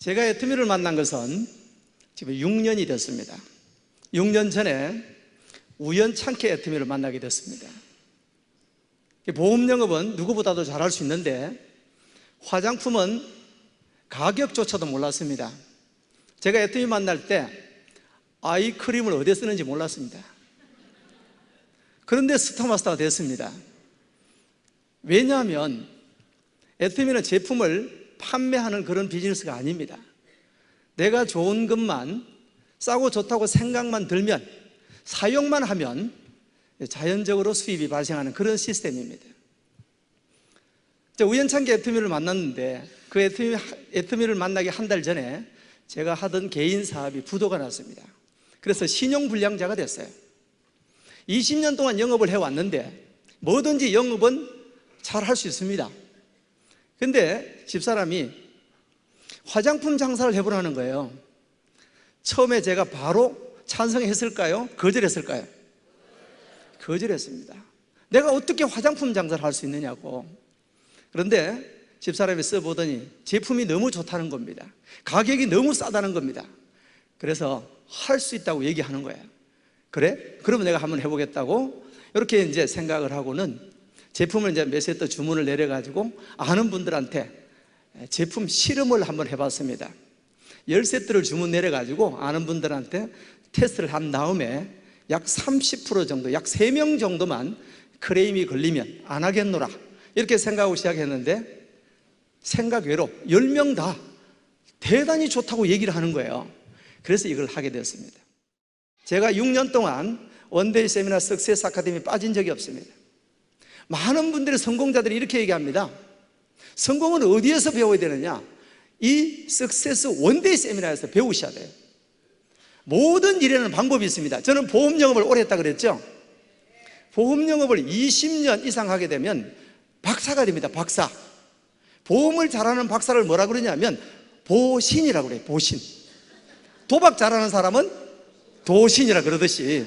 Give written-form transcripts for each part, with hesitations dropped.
제가 애터미를 만난 것은 지금 6년이 됐습니다. 6년 전에 우연찮게 애터미를 만나게 됐습니다. 보험 영업은 누구보다도 잘할 수 있는데 화장품은 가격조차도 몰랐습니다. 제가 애터미 만날 때 아이크림을 어디에 쓰는지 몰랐습니다. 그런데 스타마스터가 됐습니다. 왜냐하면 애터미는 제품을 판매하는 그런 비즈니스가 아닙니다. 내가 좋은 것만, 싸고 좋다고 생각만 들면, 사용만 하면 자연적으로 수입이 발생하는 그런 시스템입니다. 우연찮게 애터미를 만났는데 그 애터미를 만나기 한 달 전에 제가 하던 개인 사업이 부도가 났습니다. 그래서 신용불량자가 됐어요. 20년 동안 영업을 해왔는데 뭐든지 영업은 잘 할 수 있습니다. 근데 집사람이 화장품 장사를 해보라는 거예요. 처음에 제가 바로 찬성했을까요? 거절했을까요? 거절했습니다. 내가 어떻게 화장품 장사를 할 수 있느냐고. 그런데 집사람이 써보더니 제품이 너무 좋다는 겁니다. 가격이 너무 싸다는 겁니다. 그래서 할 수 있다고 얘기하는 거예요. 그래? 그러면 내가 한번 해보겠다고 이렇게 이제 생각을 하고는 제품을 이제 몇 세트 주문을 내려가지고 아는 분들한테 제품 실험을 한번 해봤습니다. 10세트를 주문 내려가지고 아는 분들한테 테스트를 한 다음에 약 30% 정도, 약 3명 정도만 크레임이 걸리면 안 하겠노라 이렇게 생각하고 시작했는데 생각 외로 10명 다 대단히 좋다고 얘기를 하는 거예요. 그래서 이걸 하게 됐습니다. 제가 6년 동안 원데이 세미나 석세스 아카데미에 빠진 적이 없습니다. 많은 분들이 성공자들이 이렇게 얘기합니다. 성공은 어디에서 배워야 되느냐? 이 석세스 원데이 세미나에서 배우셔야 돼요. 모든 일에는 방법이 있습니다. 저는 보험 영업을 오래 했다 그랬죠? 보험 영업을 20년 이상 하게 되면 박사가 됩니다. 박사. 보험을 잘하는 박사를 뭐라 그러냐면 보신이라고 그래요. 보신. 도박 잘하는 사람은 도신이라 그러듯이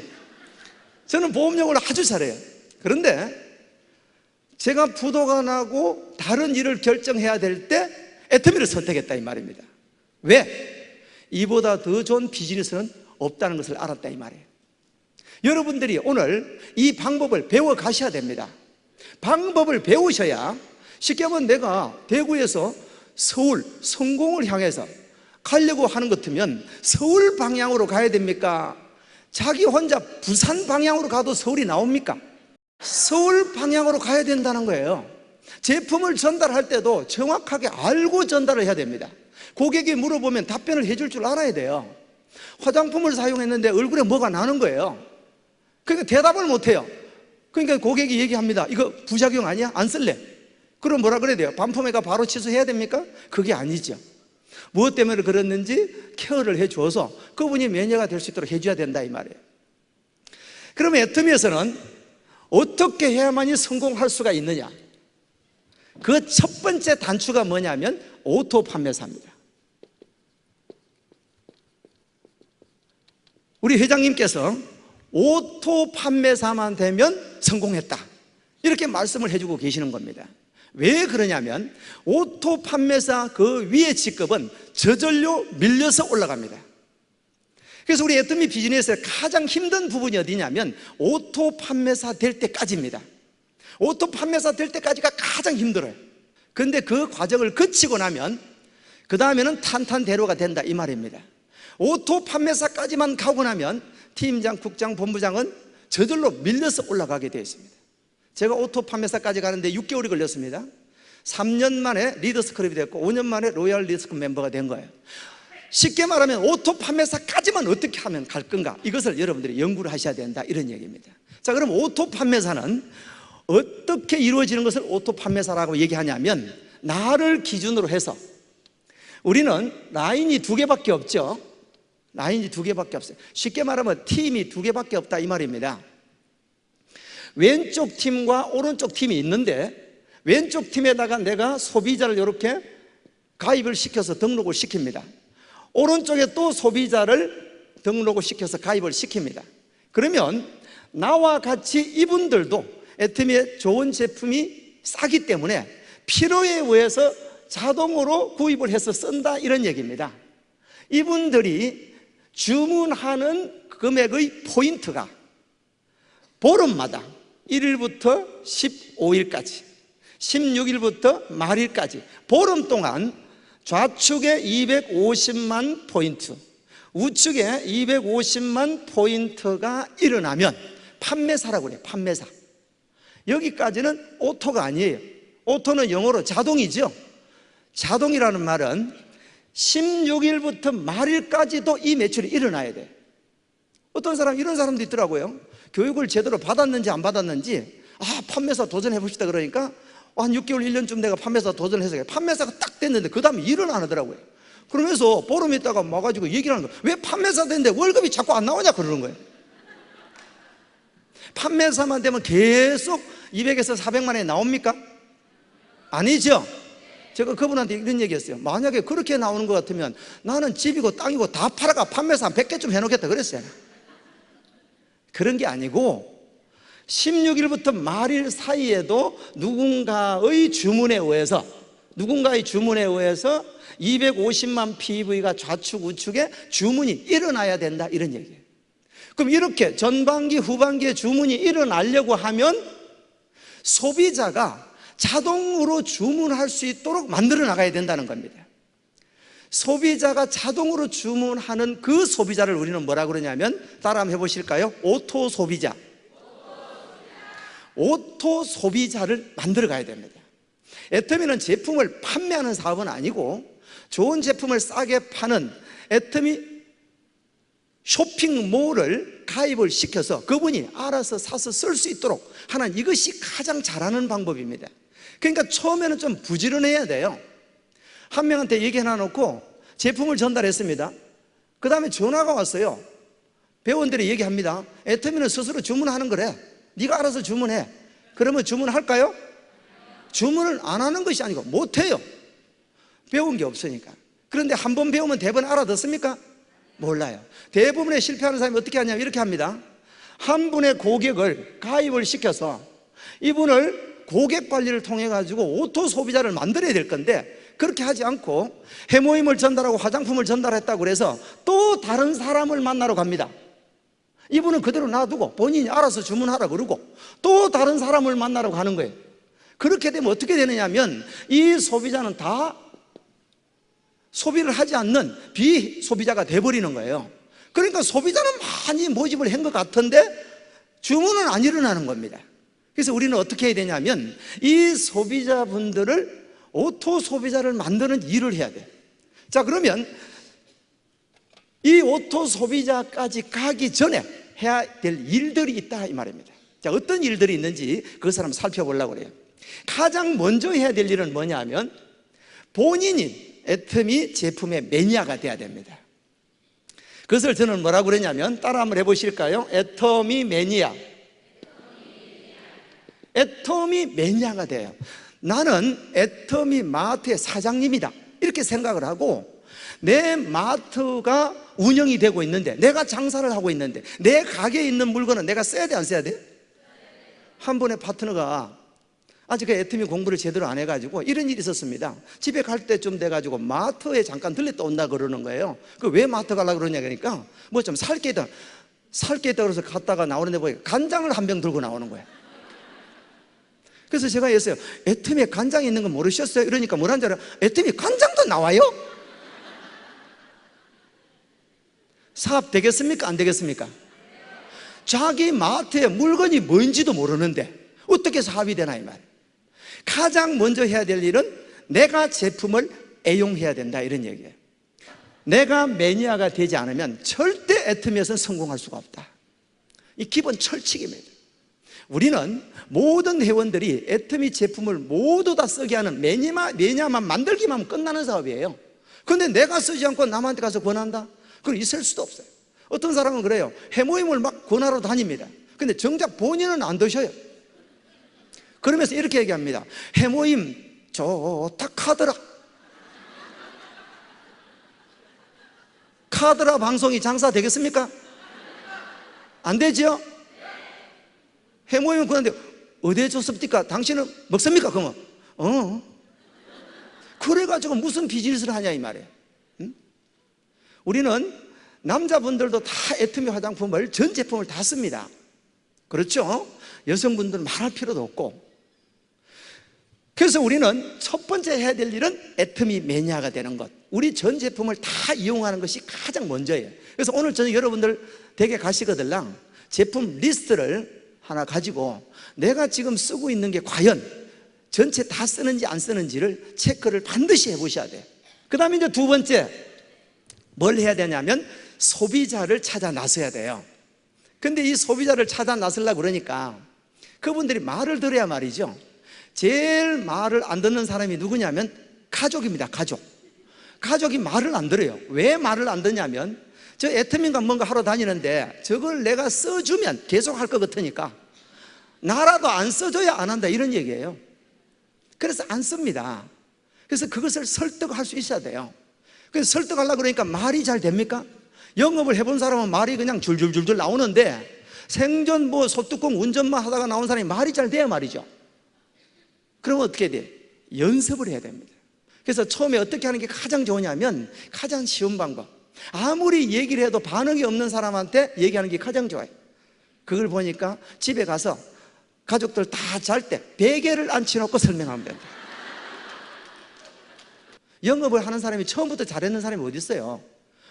저는 보험 영업을 아주 잘해요. 그런데 제가 부도가 나고 다른 일을 결정해야 될 때 애터미를 선택했다 이 말입니다. 왜? 이보다 더 좋은 비즈니스는 없다는 것을 알았다 이 말이에요. 여러분들이 오늘 이 방법을 배워 가셔야 됩니다. 방법을 배우셔야 쉽게 하면 내가 대구에서 서울 성공을 향해서 가려고 하는 것 같으면 서울 방향으로 가야 됩니까? 자기 혼자 부산 방향으로 가도 서울이 나옵니까? 서울 방향으로 가야 된다는 거예요. 제품을 전달할 때도 정확하게 알고 전달을 해야 됩니다. 고객이 물어보면 답변을 해줄 줄 알아야 돼요. 화장품을 사용했는데 얼굴에 뭐가 나는 거예요. 그러니까 대답을 못해요. 그러니까 고객이 얘기합니다. 이거 부작용 아니야? 안 쓸래. 그럼 뭐라 그래야 돼요? 반품회가 바로 취소해야 됩니까? 그게 아니죠. 무엇 때문에 그랬는지 케어를 해줘서 그분이 매니아가 될 수 있도록 해줘야 된다 이 말이에요. 그러면 애터미에서는 어떻게 해야만이 성공할 수가 있느냐? 그 첫 번째 단추가 뭐냐면 오토 판매사입니다. 우리 회장님께서 오토 판매사만 되면 성공했다 이렇게 말씀을 해주고 계시는 겁니다. 왜 그러냐면 오토 판매사 그 위의 직급은 저절로 밀려서 올라갑니다. 그래서 우리 애터미 비즈니스의 가장 힘든 부분이 어디냐면 오토 판매사 될 때까지입니다. 오토 판매사 될 때까지가 가장 힘들어요. 그런데 그 과정을 거치고 나면 그 다음에는 탄탄대로가 된다 이 말입니다. 오토 판매사까지만 가고 나면 팀장, 국장, 본부장은 저절로 밀려서 올라가게 되어 있습니다. 제가 오토 판매사까지 가는데 6개월이 걸렸습니다. 3년 만에 리더스클럽이 됐고 5년 만에 로얄 리더스클럽 멤버가 된 거예요. 쉽게 말하면 오토 판매사까지만 어떻게 하면 갈 건가, 이것을 여러분들이 연구를 하셔야 된다 이런 얘기입니다. 자, 그럼 오토 판매사는 어떻게 이루어지는 것을 오토 판매사라고 얘기하냐면 나를 기준으로 해서 우리는 라인이 2개밖에 없죠. 라인이 2개밖에 없어요. 쉽게 말하면 팀이 2개밖에 없다 이 말입니다. 왼쪽 팀과 오른쪽 팀이 있는데 왼쪽 팀에다가 내가 소비자를 이렇게 가입을 시켜서 등록을 시킵니다. 오른쪽에 또 소비자를 등록을 시켜서 가입을 시킵니다. 그러면 나와 같이 이분들도 애터미의 좋은 제품이 싸기 때문에 필요에 의해서 자동으로 구입을 해서 쓴다 이런 얘기입니다. 이분들이 주문하는 금액의 포인트가 보름마다 1일부터 15일까지 16일부터 말일까지 보름 동안 좌측에 250만 포인트, 우측에 250만 포인트가 일어나면 판매사라고 그래요. 판매사. 여기까지는 오토가 아니에요. 오토는 영어로 자동이죠. 자동이라는 말은 16일부터 말일까지도 이 매출이 일어나야 돼. 어떤 사람, 이런 사람도 있더라고요. 교육을 제대로 받았는지 안 받았는지, 판매사 도전해 봅시다 그러니까 한 6개월, 1년쯤 내가 판매사 도전해서 판매사가 딱 됐는데 그 다음에 일은 안 하더라고요. 그러면서 보름 있다가 와가지고 얘기를 하는 거예요. 왜 판매사 됐는데 월급이 자꾸 안 나오냐 그러는 거예요. 판매사만 되면 계속 200에서 400만 원이 나옵니까? 아니죠. 제가 그분한테 이런 얘기했어요. 만약에 그렇게 나오는 것 같으면 나는 집이고 땅이고 다 팔아가 판매사 한 100개쯤 해놓겠다 그랬어요. 그런 게 아니고 16일부터 말일 사이에도 누군가의 주문에 의해서 250만 PV가 좌측 우측에 주문이 일어나야 된다 이런 얘기예요. 그럼 이렇게 전반기 후반기에 주문이 일어나려고 하면 소비자가 자동으로 주문할 수 있도록 만들어 나가야 된다는 겁니다. 소비자가 자동으로 주문하는 그 소비자를 우리는 뭐라 그러냐면, 따라 한번 해보실까요? 오토 소비자. 오토 소비자를 만들어 가야 됩니다. 애터미는 제품을 판매하는 사업은 아니고 좋은 제품을 싸게 파는 애터미 쇼핑몰을 가입을 시켜서 그분이 알아서 사서 쓸 수 있도록 하는, 이것이 가장 잘하는 방법입니다. 그러니까 처음에는 좀 부지런해야 돼요. 한 명한테 얘기 해놔놓고 제품을 전달했습니다. 그 다음에 전화가 왔어요. 회원들이 얘기합니다. 애터미는 스스로 주문하는 거래. 네가 알아서 주문해. 그러면 주문할까요? 주문을 안 하는 것이 아니고 못해요. 배운 게 없으니까. 그런데 한 번 배우면 대부분 알아듣습니까? 몰라요. 대부분의 실패하는 사람이 어떻게 하냐면 이렇게 합니다. 한 분의 고객을 가입을 시켜서 이분을 고객 관리를 통해 가지고 오토 소비자를 만들어야 될 건데, 그렇게 하지 않고 해모임을 전달하고 화장품을 전달했다고 그래서 또 다른 사람을 만나러 갑니다. 이분은 그대로 놔두고 본인이 알아서 주문하라 그러고 또 다른 사람을 만나러 가는 거예요. 그렇게 되면 어떻게 되느냐면 이 소비자는 다 소비를 하지 않는 비소비자가 돼버리는 거예요. 그러니까 소비자는 많이 모집을 한 것 같은데 주문은 안 일어나는 겁니다. 그래서 우리는 어떻게 해야 되냐면 이 소비자분들을 오토 소비자를 만드는 일을 해야 돼요. 자, 그러면 이 오토 소비자까지 가기 전에 해야 될 일들이 있다 이 말입니다. 자, 어떤 일들이 있는지 그것을 한번 살펴보려고 그래요. 가장 먼저 해야 될 일은 뭐냐 하면 본인이 애터미 제품의 매니아가 돼야 됩니다. 그것을 저는 뭐라고 그러냐면, 따라 한번 해보실까요? 애터미 매니아. 애터미 매니아가 돼요. 나는 애터미 마트의 사장님이다 이렇게 생각을 하고, 내 마트가 운영이 되고 있는데, 내가 장사를 하고 있는데 내 가게에 있는 물건은 내가 써야 돼 안 써야 돼? 한 분의 파트너가 아직 그 애터미 공부를 제대로 안 해가지고 이런 일이 있었습니다. 집에 갈 때쯤 돼가지고 마트에 잠깐 들렸다 온다 그러는 거예요. 그 왜 마트 가려고 그러냐 그러니까 뭐 좀 살 게 있다 그래서 갔다가 나오는데 보니까 간장을 한 병 들고 나오는 거예요. 그래서 제가 했어요. 애터미에 간장이 있는 거 모르셨어요? 이러니까 뭐라는 줄 알아요? 애터미 간장도 나와요? 사업 되겠습니까? 안 되겠습니까? 자기 마트에 물건이 뭔지도 모르는데 어떻게 사업이 되나 이 말. 가장 먼저 해야 될 일은 내가 제품을 애용해야 된다 이런 얘기예요. 내가 매니아가 되지 않으면 절대 애터미에서는 성공할 수가 없다. 이 기본 철칙입니다. 우리는 모든 회원들이 애터미 제품을 모두 다 쓰게 하는 매니아만 만들기만 하면 끝나는 사업이에요. 그런데 내가 쓰지 않고 남한테 가서 권한다? 그건 있을 수도 없어요. 어떤 사람은 그래요. 해모임을 막 권하러 다닙니다. 근데 정작 본인은 안 드셔요. 그러면서 이렇게 얘기합니다. 해모임 좋다 카더라. 카더라 방송이 장사 되겠습니까? 안 되죠? 해모임은 그런데 어디에 줬습니까? 당신은 먹습니까? 그러면 그래가지고 무슨 비즈니스를 하냐 이 말이에요. 응? 우리는 남자분들도 다 애터미 화장품을 전 제품을 다 씁니다. 그렇죠? 여성분들은 말할 필요도 없고. 그래서 우리는 첫 번째 해야 될 일은 애터미 매니아가 되는 것. 우리 전 제품을 다 이용하는 것이 가장 먼저예요. 그래서 오늘 저는 여러분들 댁에 가시거들랑 제품 리스트를 하나 가지고 내가 지금 쓰고 있는 게 과연 전체 다 쓰는지 안 쓰는지를 체크를 반드시 해보셔야 돼요. 그 다음에 이제 두 번째 뭘 해야 되냐면 소비자를 찾아 나서야 돼요. 근데 이 소비자를 찾아 나서려고 그러니까 그분들이 말을 들어야 말이죠. 제일 말을 안 듣는 사람이 누구냐면 가족입니다. 가족이 말을 안 들어요. 왜 말을 안 듣냐면 저 애터미인가 뭔가 하러 다니는데 저걸 내가 써주면 계속 할 것 같으니까 나라도 안 써줘야 안 한다 이런 얘기예요. 그래서 안 씁니다. 그래서 그것을 설득할 수 있어야 돼요. 그래서 설득하려고 그러니까 말이 잘 됩니까? 영업을 해본 사람은 말이 그냥 줄줄줄줄 나오는데 생전 뭐 소뚜껑 운전만 하다가 나온 사람이 말이 잘 돼야 말이죠. 그러면 어떻게 돼? 연습을 해야 됩니다. 그래서 처음에 어떻게 하는 게 가장 좋으냐면 가장 쉬운 방법, 아무리 얘기를 해도 반응이 없는 사람한테 얘기하는 게 가장 좋아요. 그걸 보니까 집에 가서 가족들 다 잘 때 베개를 앉혀놓고 설명하면 됩니다. 영업을 하는 사람이 처음부터 잘했는 사람이 어디 있어요?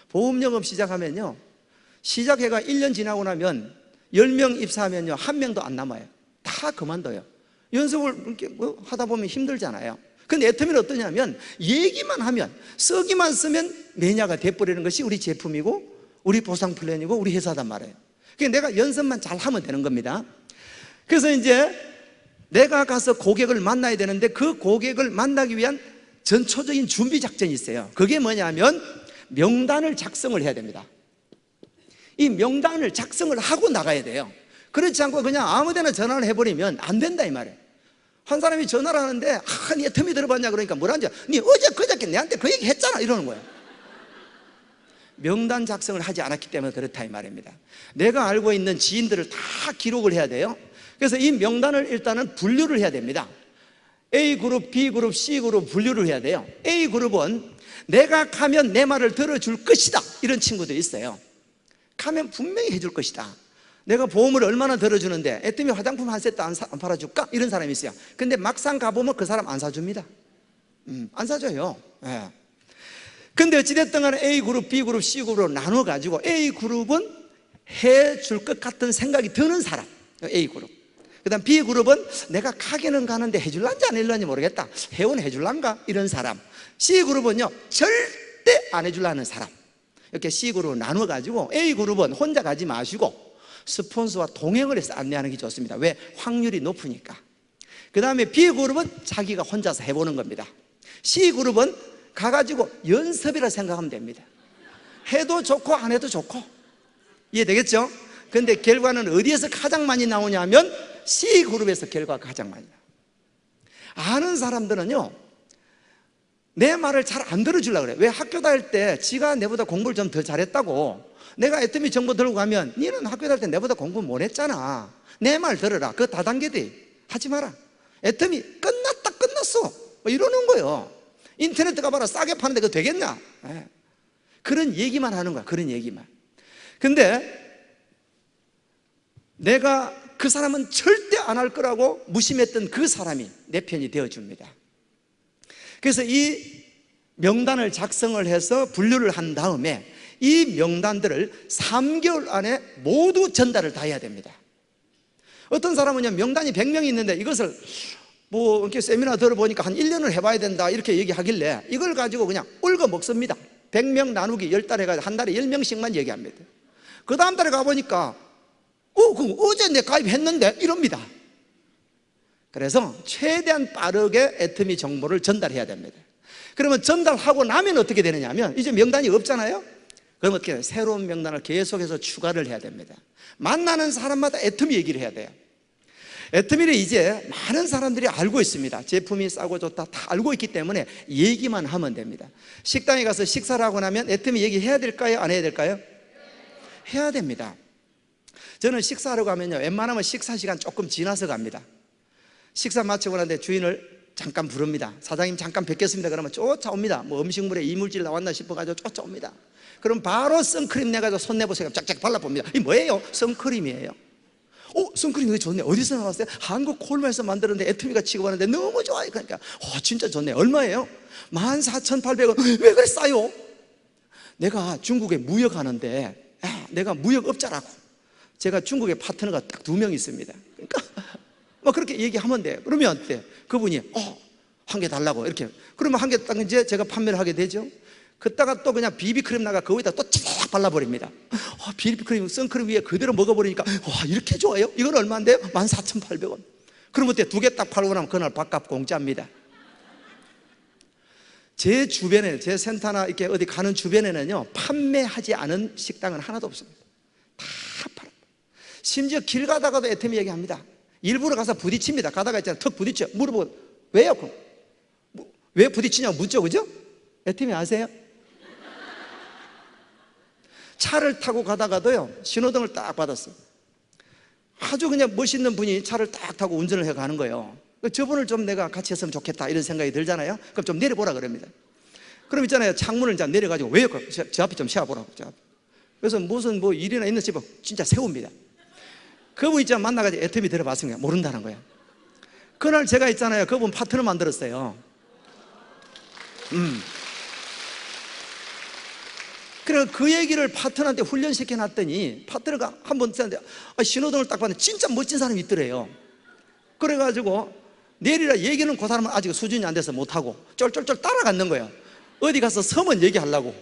보험 영업 시작하면요, 시작해가 1년 지나고 나면 10명 입사하면요 1명도 안 남아요. 다 그만둬요. 연습을 이렇게 뭐 하다 보면 힘들잖아요. 근데 애터미는 어떠냐면 얘기만 하면, 쓰기만 쓰면 매니아가 돼버리는 것이 우리 제품이고 우리 보상 플랜이고 우리 회사단 말이에요. 그러니까 내가 연습만 잘 하면 되는 겁니다. 그래서 이제 내가 가서 고객을 만나야 되는데 그 고객을 만나기 위한 전초적인 준비 작전이 있어요. 그게 뭐냐면 명단을 작성을 해야 됩니다. 이 명단을 작성을 하고 나가야 돼요. 그렇지 않고 그냥 아무데나 전화를 해버리면 안 된다 이 말이에요. 한 사람이 전화를 하는데 니 애터미 들어봤냐 그러니까 뭐라는지, 니 어제 그저께 내한테 그 얘기 했잖아 이러는 거예요. 명단 작성을 하지 않았기 때문에 그렇다 이 말입니다. 내가 알고 있는 지인들을 다 기록을 해야 돼요. 그래서 이 명단을 일단은 분류를 해야 됩니다. A그룹, B그룹, C그룹 분류를 해야 돼요. A그룹은 내가 가면 내 말을 들어줄 것이다 이런 친구들이 있어요. 가면 분명히 해줄 것이다. 내가 보험을 얼마나 들어주는데 애터미 화장품 한 세트 안 팔아줄까? 이런 사람이 있어요. 근데 막상 가보면 그 사람 안 사줍니다. 안 사줘요. 예. 근데 어찌됐든 간에 A그룹, B그룹, C그룹으로 나눠가지고 A그룹은 해줄 것 같은 생각이 드는 사람, A그룹. 그 다음 B그룹은 내가 가게는 가는데 해줄란지 안 해줄란지 모르겠다, 회원 해줄란가? 이런 사람. C그룹은요 절대 안 해줄라는 사람. 이렇게 C그룹으로 나눠가지고 A그룹은 혼자 가지 마시고 스폰서와 동행을 해서 안내하는 게 좋습니다. 왜? 확률이 높으니까. 그 다음에 B그룹은 자기가 혼자서 해보는 겁니다. C그룹은 가가지고 연습이라 생각하면 됩니다. 해도 좋고 안 해도 좋고. 이해되겠죠? 근데 결과는 어디에서 가장 많이 나오냐면 C그룹에서 결과가 가장 많이 나와요. 아는 사람들은요 내 말을 잘 안 들어주려고 그래요. 왜? 학교 다닐 때 지가 내보다 공부를 좀 더 잘했다고, 내가 애터미 정보 들고 가면 니는 학교 다닐 때 내보다 공부 못 했잖아, 내 말 들어라, 그거 다단계돼, 하지 마라, 애터미 끝났다 끝났어 뭐 이러는 거예요. 인터넷 가봐라, 싸게 파는데 그거 되겠냐? 네. 그런 얘기만 하는 거야. 그런 얘기만. 근데 내가 그 사람은 절대 안 할 거라고 무심했던 그 사람이 내 편이 되어줍니다. 그래서 이 명단을 작성을 해서 분류를 한 다음에 이 명단들을 3개월 안에 모두 전달을 다 해야 됩니다. 어떤 사람은요 명단이 100명이 있는데 이것을 뭐 이렇게 세미나 들어보니까 한 1년을 해봐야 된다 이렇게 얘기하길래 이걸 가지고 그냥 울고 먹습니다. 100명 나누기 10달 해가지고 한 달에 10명씩만 얘기합니다. 그 다음 달에 가보니까 그럼 어제 내 가입했는데 이럽니다. 그래서 최대한 빠르게 애터미 정보를 전달해야 됩니다. 그러면 전달하고 나면 어떻게 되느냐 하면 이제 명단이 없잖아요. 그럼 어떻게 해요? 새로운 명단을 계속해서 추가를 해야 됩니다. 만나는 사람마다 애터미 얘기를 해야 돼요. 애터미를 이제 많은 사람들이 알고 있습니다. 제품이 싸고 좋다 다 알고 있기 때문에 얘기만 하면 됩니다. 식당에 가서 식사를 하고 나면 애터미 얘기해야 될까요? 안 해야 될까요? 해야 됩니다. 저는 식사하러 가면요 웬만하면 식사 시간 조금 지나서 갑니다. 식사 마치고 나는데 주인을 잠깐 부릅니다. 사장님 잠깐 뵙겠습니다. 그러면 쫓아옵니다. 뭐 음식물에 이물질 나왔나 싶어가지고 쫓아옵니다. 그럼 바로 선크림 내가지고 손 내보세요. 쫙쫙 발라봅니다. 이 뭐예요? 선크림이에요. 선크림이 좋네. 어디서 나왔어요? 한국 콜마에서 만들었는데 애터미가 취급하는데 너무 좋아요. 그러니까 진짜 좋네. 얼마예요? 14,800원. 왜 그래 싸요? 내가 중국에 무역하는데 내가 무역업자라고. 제가 중국에 파트너가 딱 2명 있습니다. 그러니까 뭐 그렇게 얘기하면 돼. 그러면 어때? 그분이 한 개 달라고 이렇게. 그러면 한 개 딱 이제 제가 판매를 하게 되죠. 그다가 또 그냥 비비크림 나가 거기다 또 쫙 발라버립니다. 비비크림, 선크림 위에 그대로 먹어버리니까 이렇게 좋아요? 이건 얼마인데요? 14,800원. 그럼 어때? 2개 딱 팔고 나면 그날 밥값 공짜입니다. 제 주변에, 제 센터나 이렇게 어디 가는 주변에는요, 판매하지 않은 식당은 하나도 없습니다. 다 팔아요. 심지어 길 가다가도 애터미 얘기합니다. 일부러 가서 부딪힙니다. 가다가 있잖아요, 턱 부딪혀. 물어보고 왜요? 왜 부딪히냐고 묻죠, 그죠? 애터미 아세요? 차를 타고 가다가도요, 신호등을 딱 받았어요. 아주 그냥 멋있는 분이 차를 딱 타고 운전을 해 가는 거예요. 저분을 좀 내가 같이 했으면 좋겠다 이런 생각이 들잖아요. 그럼 좀 내려보라 그럽니다. 그럼 있잖아요, 창문을 이제 내려가지고 왜요? 저 앞에 좀 세워보라고. 그래서 무슨 뭐 일이나 있는 집은 진짜 세웁니다. 그분 있잖아요, 만나가지고 애터미 들어봤습니다. 모른다는 거예요. 그날 제가 있잖아요, 그분 파트너 만들었어요. 그래서 그 얘기를 파트너한테 훈련시켜 놨더니 파트너가 한번 썼는데 신호등을 딱 봤는데 진짜 멋진 사람이 있더래요. 그래가지고 내리라 얘기는 그 사람은 아직 수준이 안 돼서 못하고 쫄쫄쫄 따라갔는 거예요. 어디 가서 서면 얘기하려고.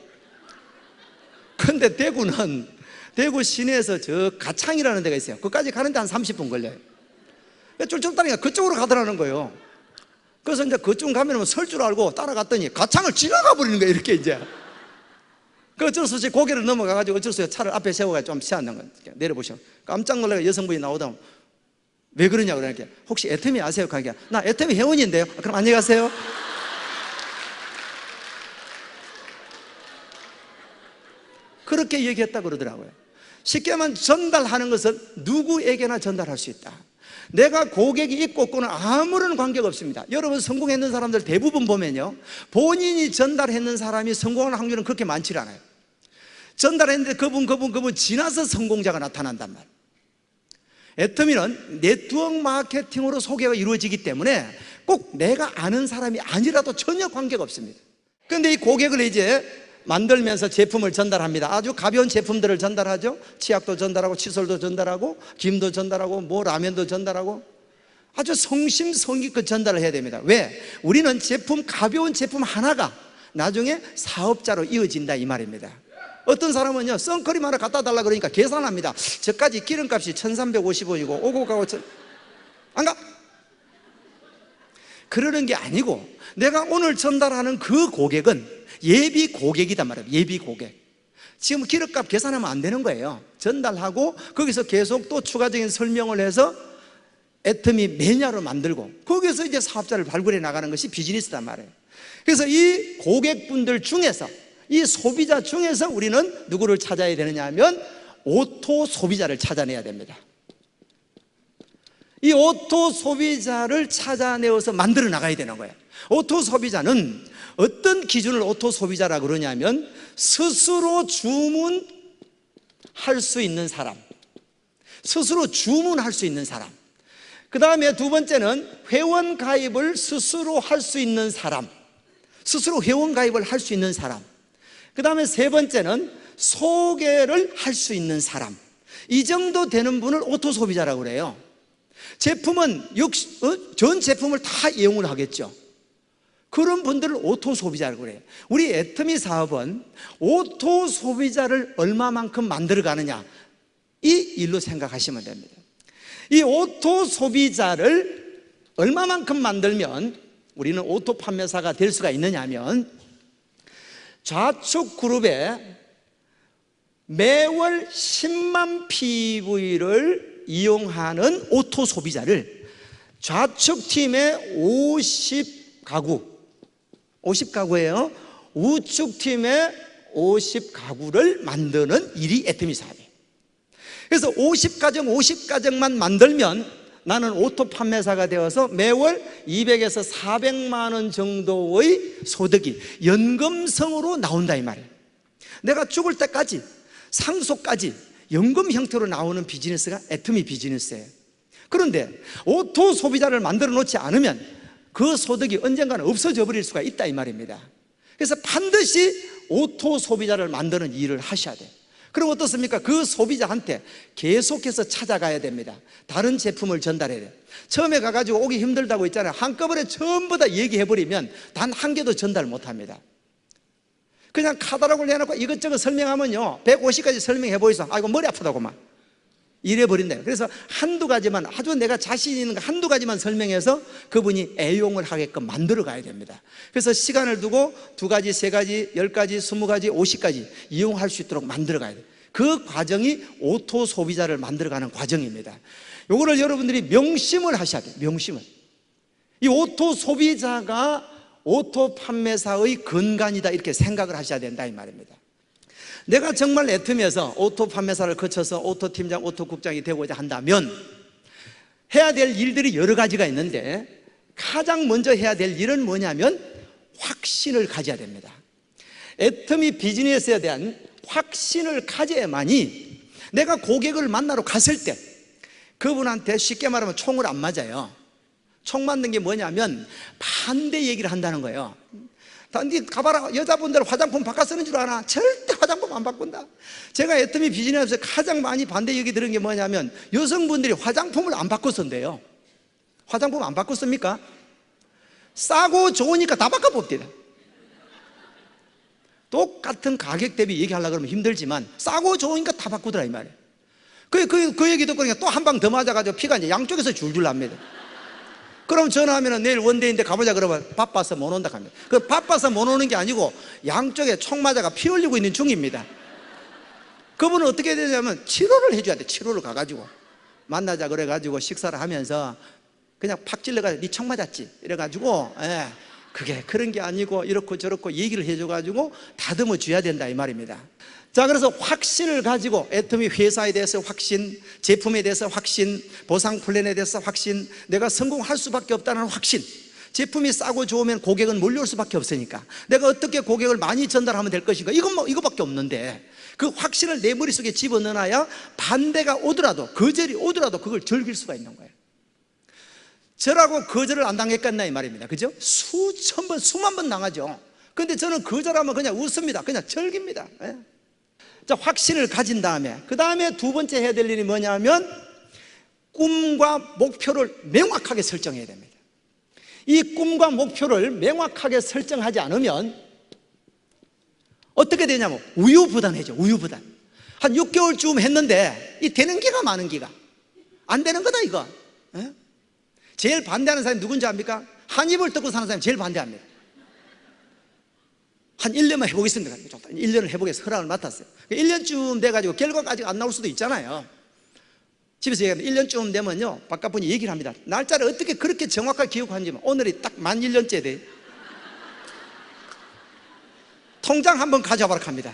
근데 대구 시내에서 저 가창이라는 데가 있어요. 그까지 가는데 한 30분 걸려요. 쫄쫄 따라니까 그쪽으로 가더라는 거예요. 그래서 이제 그쪽 가면 설 줄 알고 따라갔더니 가창을 지나가 버리는 거예요. 이렇게 이제. 그 어쩔 수 없이 고개를 넘어가가지고 어쩔 수 없이 차를 앞에 세워가지고 좀 세웠는 거예요. 내려보시면 깜짝 놀라서 여성분이 나오다 왜 그러냐고 그러니까 혹시 애터미 아세요? 그러니까 나 애터미 회원인데요. 그럼 안녕히 가세요. 그렇게 얘기했다 그러더라고요. 쉽게 말하면 전달하는 것은 누구에게나 전달할 수 있다. 내가 고객이 있고 없고는 아무런 관계가 없습니다. 여러분 성공했는 사람들 대부분 보면요, 본인이 전달했는 사람이 성공하는 확률은 그렇게 많지 않아요. 전달했는데 그분 지나서 성공자가 나타난단 말이에요. 애터미는 네트워크 마케팅으로 소개가 이루어지기 때문에 꼭 내가 아는 사람이 아니라도 전혀 관계가 없습니다. 그런데 이 고객을 이제 만들면서 제품을 전달합니다. 아주 가벼운 제품들을 전달하죠. 치약도 전달하고 칫솔도 전달하고 김도 전달하고 뭐 라면도 전달하고 아주 성심성의껏 전달을 해야 됩니다. 왜? 우리는 가벼운 제품 하나가 나중에 사업자로 이어진다 이 말입니다. 어떤 사람은요, 선크림 하나 갖다 달라 그러니까 계산합니다. 저까지 기름값이 1,350원이고 오고 가고 안 가? 그러는 게 아니고 내가 오늘 전달하는 그 고객은 예비 고객이단 말이에요. 예비 고객. 지금 기름값 계산하면 안 되는 거예요. 전달하고 거기서 계속 또 추가적인 설명을 해서 애터미 매니아로 만들고 거기서 이제 사업자를 발굴해 나가는 것이 비즈니스단 말이에요. 그래서 이 고객분들 중에서, 이 소비자 중에서 우리는 누구를 찾아야 되느냐 하면 오토 소비자를 찾아내야 됩니다. 이 오토 소비자를 찾아내어서 만들어 나가야 되는 거예요. 오토 소비자는 어떤 기준을 오토 소비자라고 그러냐면 스스로 주문할 수 있는 사람, 스스로 주문할 수 있는 사람, 그 다음에 두 번째는 회원 가입을 스스로 할 수 있는 사람, 스스로 회원 가입을 할 수 있는 사람, 그 다음에 세 번째는 소개를 할 수 있는 사람. 이 정도 되는 분을 오토 소비자라고 그래요. 제품은 전 제품을 다 이용을 하겠죠. 그런 분들을 오토 소비자라고 그래요. 우리 애터미 사업은 오토 소비자를 얼마만큼 만들어 가느냐, 이 일로 생각하시면 됩니다. 이 오토 소비자를 얼마만큼 만들면 우리는 오토 판매사가 될 수가 있느냐 하면 좌측 그룹에 매월 10만 PV를 이용하는 오토 소비자를 좌측 팀의 50가구예요. 우측 팀의 50가구를 만드는 일이 애터미 사업이에요. 그래서 50가정만 만들면 나는 오토 판매사가 되어서 매월 200에서 400만 원 정도의 소득이 연금성으로 나온다 이 말이에요. 내가 죽을 때까지 상속까지 연금 형태로 나오는 비즈니스가 애터미 비즈니스예요. 그런데 오토 소비자를 만들어 놓지 않으면 그 소득이 언젠가는 없어져 버릴 수가 있다 이 말입니다. 그래서 반드시 오토 소비자를 만드는 일을 하셔야 돼요. 그럼 어떻습니까? 그 소비자한테 계속해서 찾아가야 됩니다. 다른 제품을 전달해야 돼요. 처음에 가가지고 오기 힘들다고 있잖아요. 한꺼번에 전부 다 얘기해버리면 단 한 개도 전달 못합니다. 그냥 카탈로그를 내놓고 이것저것 설명하면요 150가지 설명해 보이소. 아이고 머리 아프다고만 이래버린대요. 그래서 한두 가지만, 아주 내가 자신 있는 거 한두 가지만 설명해서 그분이 애용을 하게끔 만들어 가야 됩니다. 그래서 시간을 두고 2가지, 3가지, 10가지, 20가지, 50가지 이용할 수 있도록 만들어 가야 돼요. 그 과정이 오토 소비자를 만들어가는 과정입니다. 요거를 여러분들이 명심을 하셔야 돼요. 명심을. 이 오토 소비자가 오토 판매사의 근간이다 이렇게 생각을 하셔야 된다 이 말입니다. 내가 정말 애터미에서 오토 판매사를 거쳐서 오토 팀장, 오토 국장이 되고자 한다면 해야 될 일들이 여러 가지가 있는데 가장 먼저 해야 될 일은 뭐냐면 확신을 가져야 됩니다. 애터미 비즈니스에 대한 확신을 가져야만이 내가 고객을 만나러 갔을 때 그분한테 쉽게 말하면 총을 안 맞아요. 총 맞는 게 뭐냐면 반대 얘기를 한다는 거예요. 니 가봐라, 여자분들 화장품 바꿔 쓰는 줄 아나? 절대 화장품 안 바꾼다. 제가 애터미 비즈니스에서 가장 많이 반대 얘기 들은 게 뭐냐면 여성분들이 화장품을 안 바꿔 쓴대요. 화장품 안 바꿔 씁니까? 싸고 좋으니까 다 바꿔 봅니다. 똑같은 가격 대비 얘기하려고 그러면 힘들지만 싸고 좋으니까 다 바꾸더라 이 말이에요. 그 얘기 듣고 또 한 방 더 맞아가지고 피가 이제 양쪽에서 줄줄 납니다. 그럼 전화하면 내일 원데이인데 가보자 그러면 바빠서 못 온다 합니다. 그 바빠서 못 오는 게 아니고 양쪽에 총 맞아가 피 흘리고 있는 중입니다. 그분은 어떻게 되냐면 치료를 해줘야 돼. 치료를 가가지고 만나자 그래가지고 식사를 하면서 그냥 팍 찔러가지고 니 총 맞았지 이래가지고 그게 그런 게 아니고 이렇고 저렇고 얘기를 해줘가지고 다듬어 줘야 된다 이 말입니다. 자, 그래서 확신을 가지고 애터미 회사에 대해서 확신, 제품에 대해서 확신, 보상 플랜에 대해서 확신, 내가 성공할 수밖에 없다는 확신. 제품이 싸고 좋으면 고객은 몰려올 수밖에 없으니까 내가 어떻게 고객을 많이 전달하면 될 것인가, 이것밖에 없는데 그 확신을 내 머릿속에 집어넣어놔야 반대가 오더라도, 거절이 오더라도 그걸 즐길 수가 있는 거예요. 저라고 거절을 안 당했겠나 이 말입니다. 그죠? 수천 번, 수만 번 당하죠. 근데 저는 거절하면 그냥 웃습니다. 그냥 즐깁니다. 자, 확신을 가진 다음에 그 다음에 두 번째 해야 될 일이 뭐냐면 꿈과 목표를 명확하게 설정해야 됩니다. 이 꿈과 목표를 명확하게 설정하지 않으면 어떻게 되냐면 우유부단해져. 우유부단. 한 6개월쯤 했는데 이 되는 기가 많은 기가 안 되는 거다 이거. 제일 반대하는 사람이 누군지 압니까? 한 입을 뜯고 사는 사람이 제일 반대합니다. 한 1년만 해보겠습니다. 1년을 해보겠습니다. 허락을 맡았어요. 1년쯤 돼가지고 결과가 아직 안 나올 수도 있잖아요. 집에서 얘기하면 1년쯤 되면요 바깥분이 얘기를 합니다. 날짜를 어떻게 그렇게 정확하게 기억하는지. 오늘이 딱 만 1년째 돼. 통장 한번 가져와라 합니다.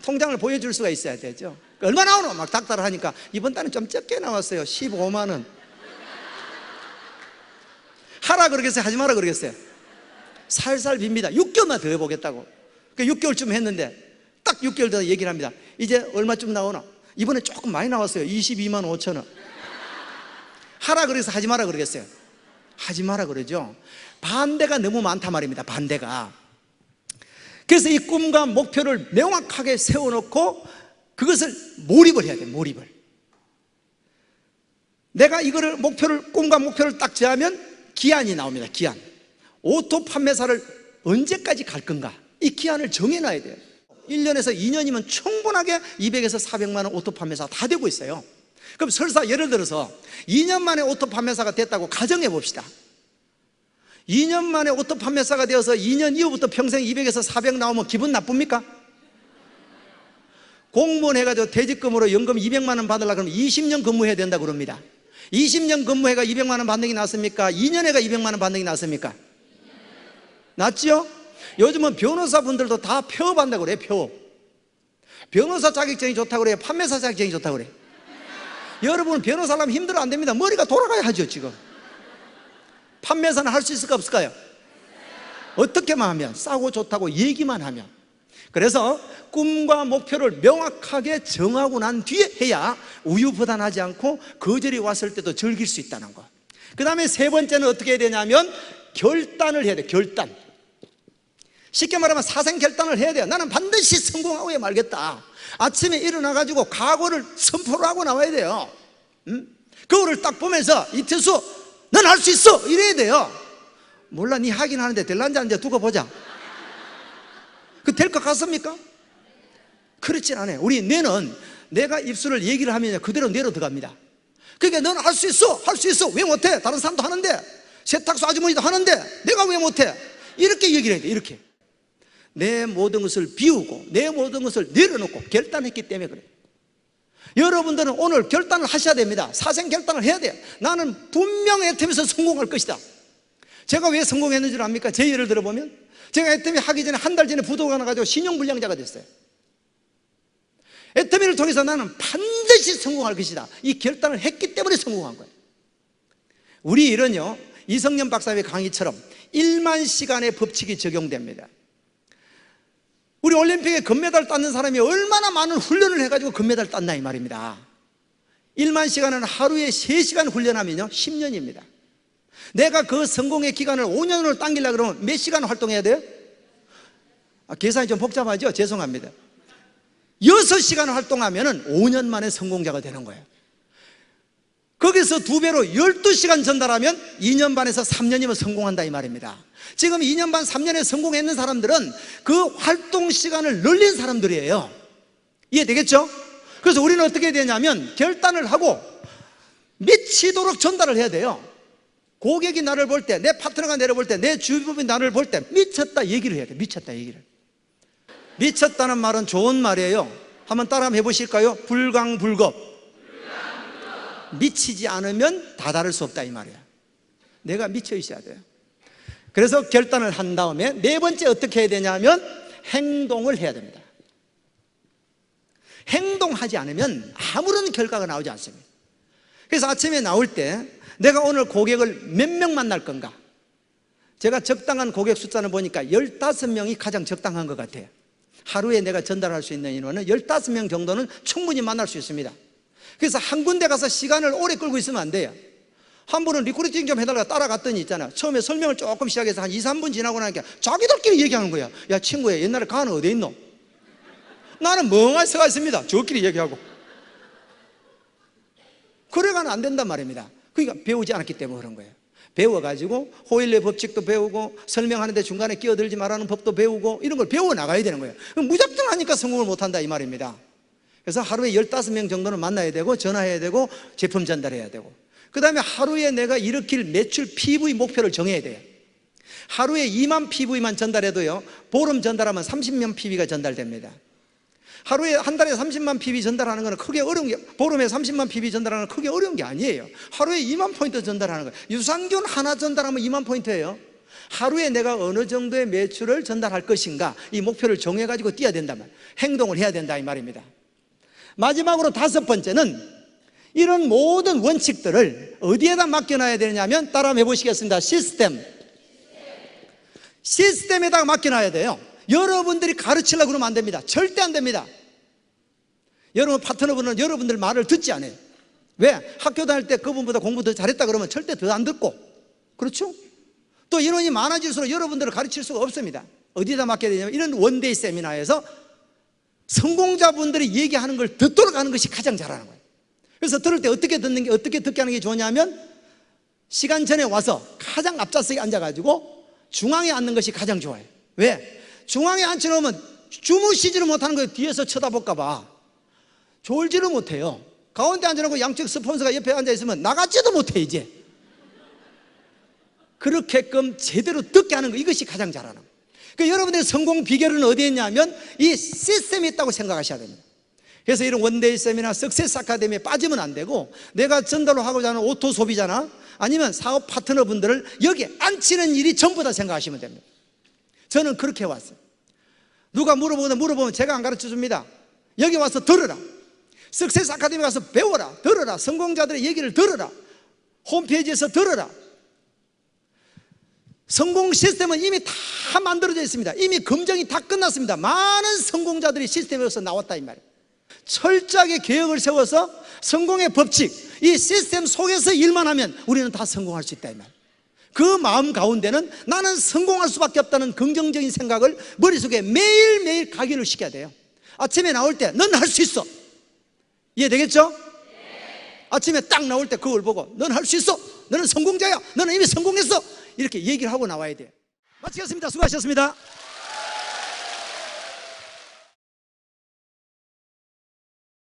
통장을 보여줄 수가 있어야 되죠. 얼마 나오노? 막 닥달을 하니까 이번 달은 좀 적게 나왔어요. 15만 원. 하라 그러겠어요? 하지 마라 그러겠어요? 살살 빕니다. 6개월만 더 해보겠다고. 6개월쯤 했는데 딱 6개월 더 얘기를 합니다. 이제 얼마쯤 나오나? 이번에 조금 많이 나왔어요. 22만 5천 원. 하라 그래서 하지 마라 그러겠어요? 하지 마라 그러죠. 반대가 너무 많단 말입니다. 반대가. 그래서 이 꿈과 목표를 명확하게 세워놓고 그것을 몰입을 해야 돼요. 몰입을. 내가 이거를 꿈과 목표를 딱 정하면 기한이 나옵니다. 기한. 오토 판매사를 언제까지 갈 건가? 이 기한을 정해놔야 돼요. 1년에서 2년이면 충분하게 200에서 400만 원 오토 판매사 다 되고 있어요. 그럼 설사 예를 들어서 2년 만에 오토 판매사가 됐다고 가정해 봅시다. 2년 만에 오토 판매사가 되어서 2년 이후부터 평생 200에서 400 나오면 기분 나쁩니까? 공무원 해가지고 퇴직금으로 연금 200만 원 받으려고 그러면 20년 근무해야 된다고 그럽니다. 20년 근무해가 200만 원 받는 게 낫습니까? 2년 해가 200만 원 받는 게 낫습니까? 낫죠? 요즘은 변호사분들도 다 폐업한다고 그래요. 폐업. 변호사 자격증이 좋다고 그래요? 판매사 자격증이 좋다고 그래요? 여러분은 변호사라면 힘들어 안 됩니다. 머리가 돌아가야 하죠. 지금 판매사는 할 수 있을까 없을까요? 어떻게만 하면, 싸고 좋다고 얘기만 하면. 그래서 꿈과 목표를 명확하게 정하고 난 뒤에 해야 우유부단하지 않고 거절이 왔을 때도 즐길 수 있다는 것. 그 다음에 세 번째는 어떻게 해야 되냐면 결단을 해야 돼. 결단. 쉽게 말하면 사생결단을 해야 돼요. 나는 반드시 성공하고 말겠다. 아침에 일어나가지고 각오를 선포를 하고 나와야 돼요. 거울을 딱 보면서 이태수 넌 할 수 있어 이래야 돼요. 몰라, 니 하긴 하는데 될란지 안 돼 두고 보자. 그 될 것 같습니까? 그렇진 않아요. 우리 뇌는 내가 입술을 얘기를 하면 그대로 뇌로 들어갑니다. 그러니까 넌 할 수 있어, 할 수 있어. 왜 못해? 다른 사람도 하는데, 세탁소 아주머니도 하는데 내가 왜 못해? 이렇게 얘기를 해야 돼. 이렇게 내 모든 것을 비우고 내 모든 것을 내려놓고 결단했기 때문에 그래요. 여러분들은 오늘 결단을 하셔야 됩니다. 사생 결단을 해야 돼요. 나는 분명 애텀에서 성공할 것이다. 제가 왜 성공했는 줄 압니까? 제 예를 들어보면 제가 애터미 하기 전에 한 달 전에 부도가 나가지고 신용불량자가 됐어요. 애터미를 통해서 나는 반드시 성공할 것이다. 이 결단을 했기 때문에 성공한 거예요. 우리 일은요, 이성년 박사의 강의처럼 1만 시간의 법칙이 적용됩니다. 우리 올림픽에 금메달 땄는 사람이 얼마나 많은 훈련을 해가지고 금메달 땄나 이 말입니다. 1만 시간은 하루에 3시간 훈련하면요 10년입니다. 내가 그 성공의 기간을 5년으로 당기려고 그러면 몇 시간 활동해야 돼요? 계산이 좀 복잡하죠? 죄송합니다. 6시간 활동하면 5년 만에 성공자가 되는 거예요. 거기서 2배로 12시간 전달하면 2년 반에서 3년이면 성공한다 이 말입니다. 지금 2년 반 3년에 성공했는 사람들은 그 활동 시간을 늘린 사람들이에요. 이해되겠죠? 그래서 우리는 어떻게 되냐면 결단을 하고 미치도록 전달을 해야 돼요. 고객이 나를 볼 때, 내 파트너가 나를 볼 때, 내 주변이 나를 볼 때 미쳤다 얘기를 해야 돼. 미쳤다 얘기를. 미쳤다는 말은 좋은 말이에요. 한번 따라 한번 해보실까요? 불광불급. 미치지 않으면 다다를 수 없다 이 말이야. 내가 미쳐 있어야 돼요. 그래서 결단을 한 다음에 네 번째 어떻게 해야 되냐면 행동을 해야 됩니다. 행동하지 않으면 아무런 결과가 나오지 않습니다. 그래서 아침에 나올 때 내가 오늘 고객을 몇 명 만날 건가? 제가 적당한 고객 숫자는 보니까 15명이 가장 적당한 것 같아요. 하루에 내가 전달할 수 있는 인원은 15명 정도는 충분히 만날 수 있습니다. 그래서 한 군데 가서 시간을 오래 끌고 있으면 안 돼요. 한 분은 리크루팅 좀 해달라고 따라갔더니 있잖아, 처음에 설명을 조금 시작해서 한 2, 3분 지나고 나니까 자기들끼리 얘기하는 거야. 야 친구야, 옛날에 가는 어디 있노? 나는 멍하니 서가 있습니다. 저끼리 얘기하고. 그래가는 안 된단 말입니다. 그러니까 배우지 않았기 때문에 그런 거예요. 배워가지고 호일의 법칙도 배우고 설명하는데 중간에 끼어들지 말라는 법도 배우고 이런 걸 배워나가야 되는 거예요. 무작정 하니까 성공을 못한다 이 말입니다. 그래서 하루에 15명 정도는 만나야 되고 전화해야 되고 제품 전달해야 되고, 그 다음에 하루에 내가 일으킬 매출 PV 목표를 정해야 돼요. 하루에 2만 PV만 전달해도요 보름 전달하면 30만 PV가 전달됩니다. 하루에 한 달에 30만 PV 전달하는 거는 크게 어려운 게, 보름에 30만 PV 전달하는 건 크게 어려운 게 아니에요. 하루에 2만 포인트 전달하는 거예요. 유산균 하나 전달하면 2만 포인트예요. 하루에 내가 어느 정도의 매출을 전달할 것인가, 이 목표를 정해가지고 뛰어야 된다면 행동을 해야 된다 이 말입니다. 마지막으로 5번째는 이런 모든 원칙들을 어디에다 맡겨놔야 되냐면 따라 해보시겠습니다. 시스템에다가 맡겨놔야 돼요. 여러분들이 가르치려고 그러면 안 됩니다. 절대 안 됩니다. 여러분 파트너분은 여러분들 말을 듣지 않아요. 왜? 학교 다닐 때 그분보다 공부 더 잘했다 그러면 절대 더 안 듣고, 그렇죠? 또 인원이 많아질수록 여러분들을 가르칠 수가 없습니다. 어디다 맡겨야 되냐면 이런 원데이 세미나에서 성공자분들이 얘기하는 걸 듣도록 하는 것이 가장 잘하는 거예요. 그래서 들을 때 어떻게 듣는 게, 어떻게 듣게 하는 게 좋냐면 시간 전에 와서 가장 앞좌석에 앉아가지고 중앙에 앉는 것이 가장 좋아요. 왜? 중앙에 앉혀놓으면 주무시지를 못하는 거예요. 뒤에서 쳐다볼까봐 졸지를 못해요. 가운데 앉아놓고 양쪽 스폰서가 옆에 앉아있으면 나가지도 못해. 이제 그렇게끔 제대로 듣게 하는 거, 이것이 가장 잘하는 거예요. 그러니까 여러분들의 성공 비결은 어디에 있냐면 이 시스템이 있다고 생각하셔야 됩니다. 그래서 이런 원데이 세미나, 석세스 아카데미에 빠지면 안 되고, 내가 전달로 하고자 하는 오토 소비자나 아니면 사업 파트너분들을 여기에 앉히는 일이 전부 다 생각하시면 됩니다. 저는 그렇게 왔어요. 누가 물어보면 제가 안 가르쳐 줍니다. 여기 와서 들으라. 석세스 아카데미 가서 배워라, 들어라. 성공자들의 얘기를 들어라. 홈페이지에서 들어라. 성공 시스템은 이미 다 만들어져 있습니다. 이미 검증이 다 끝났습니다. 많은 성공자들이 시스템에서 나왔다 이 말이에요. 철저하게 계획을 세워서 성공의 법칙, 이 시스템 속에서 일만 하면 우리는 다 성공할 수 있다 이 말이에요. 그 마음 가운데는 나는 성공할 수밖에 없다는 긍정적인 생각을 머릿속에 매일매일 각인을 시켜야 돼요. 아침에 나올 때 넌 할 수 있어. 이해되겠죠? 아침에 딱 나올 때 그걸 보고 넌 할 수 있어. 너는 성공자야. 너는 이미 성공했어. 이렇게 얘기를 하고 나와야 돼요. 마치겠습니다. 수고하셨습니다.